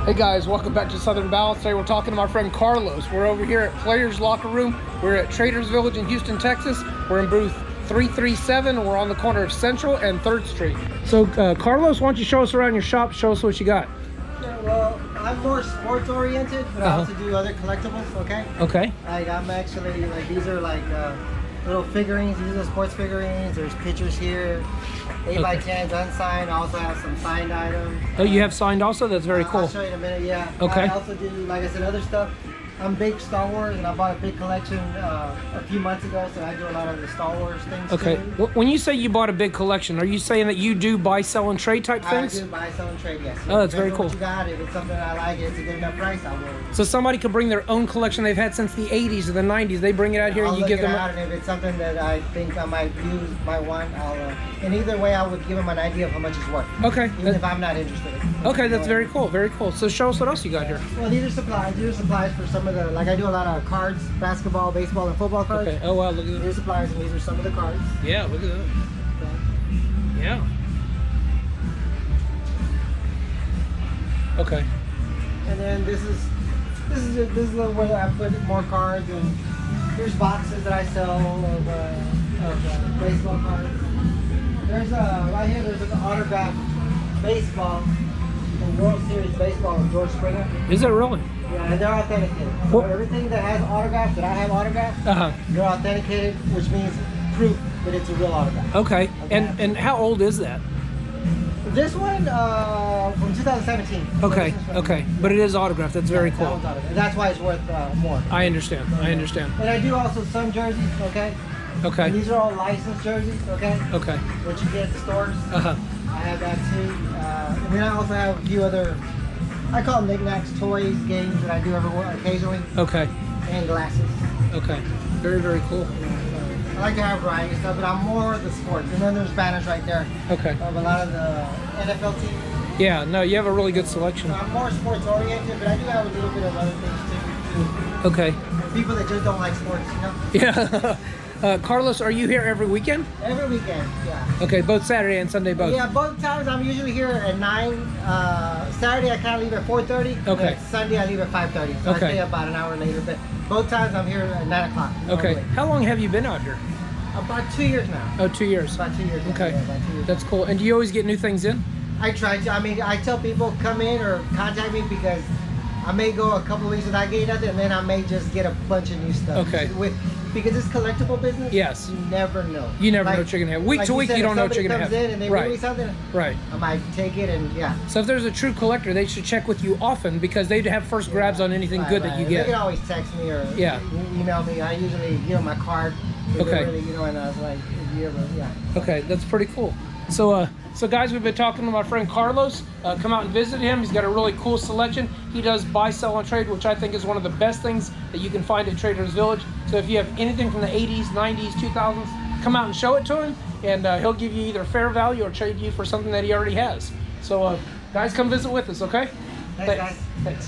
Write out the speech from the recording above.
Hey guys, welcome back to Southern Balance. Today we're talking to my friend Carlos. We're over here at Players Locker Room. We're at Traders Village in Houston, Texas. We're in booth 337. We're on the corner of Central and 3rd Street. So Carlos, why don't you show us around your shop, show us what you got. Yeah, well, I'm more sports oriented, but I also do other collectibles, okay? Okay. Like I'm actually, like these are like little figurines. These are sports figurines. There's pictures here. 8x10s unsigned. I also have some signed items. Oh, you have signed also? That's very cool. I'll show you in a minute, yeah. Okay. I also do, like I said, other stuff. I'm big Star Wars, and I bought a big collection a few months ago, so I do a lot of the Star Wars things Okay. too. When you say you bought a big collection, are you saying that you do buy, sell, and trade type things? I do buy, sell, and trade, yes. Oh, that's very cool. What you got, if it's something I like, it's a good enough price, I will. So somebody could bring their own collection they've had since the 80s or the 90s. They bring it out here and you give them. Out, and if it's something that I think I might use, might want, I'll. And either way, I would give them an idea of how much it's worth. Okay. Even if I'm not interested. Okay, that's very cool. Very cool. So show us what else you got here. Well, these are supplies. These are supplies for some of the, like I do a lot of cards, basketball, baseball, and football cards. Okay. Oh wow, look at These that. are supplies, and these are some of the cards. Yeah, look at that. Yeah. Okay. And then this is where I put more cards, and here's boxes that I sell of baseball cards. There's right here. There's an autographed baseball, the World Series baseball of George Springer. Is it really? Yeah, and they're authenticated. So What? everything that has autographs, that I have autographed, they're authenticated, which means proof that it's a real autograph. Okay. And how old is that? This one from 2017. Okay. So Okay. But it is autographed. That's very that cool. one's autographed. And that's why it's worth more. I understand. I understand. And I do also some jerseys, okay? And Okay. these are all licensed jerseys, okay? Okay. Which you get at the stores. Uh-huh. I have that too. And then I also have a few other, I call them knickknacks, toys, games that I do occasionally, Okay. and glasses. Okay. Very, very cool. I like to have a variety of stuff, but I'm more the sports. And then there's banners right there Okay. of a lot of the NFL teams. Yeah, no, you have a really good selection. So I'm more sports oriented, but I do have a little bit of other things too. Okay. For people that just don't like sports, you know? Yeah. Carlos, are you here every weekend? Every weekend, yeah. Okay, both Saturday and Sunday both. Yeah, both times I'm usually here at 9. Saturday I kind of leave at 4:30. Okay. And Sunday I leave at 5:30. So Okay. I stay about an hour later, but both times I'm here at 9 o'clock. Okay. normally. How long have you been out here? About 2 years now. Oh, 2 years. About 2 years now. Okay. Yeah, about 2 years. That's cool. And do you always get new things in? I try to. I mean, I tell people come in or contact me because I may go a couple weeks without getting nothing, and then I may just get a bunch of new stuff. Okay. Because it's collectible business. Yes. You never know. You never know what you're gonna have. Week to week, you don't know what you're gonna have. Somebody comes in and they Right. bring me something. Right. I might take it and yeah. So if there's a true collector, they should check with you often because they'd have first grabs on anything Right, good right. that you They get. can always text me or Yeah. email me. I usually give them my card. Okay. Really, and I was like, if you ever, yeah. Okay, that's pretty cool. So, so guys, we've been talking to my friend Carlos. Come out and visit him. He's got a really cool selection. He does buy, sell, and trade, which I think is one of the best things that you can find at Traders Village. So if you have anything from the 80s, 90s, 2000s, come out and show it to him, and he'll give you either fair value or trade you for something that he already has. So, guys, come visit with us, okay? Thanks, guys. Thanks.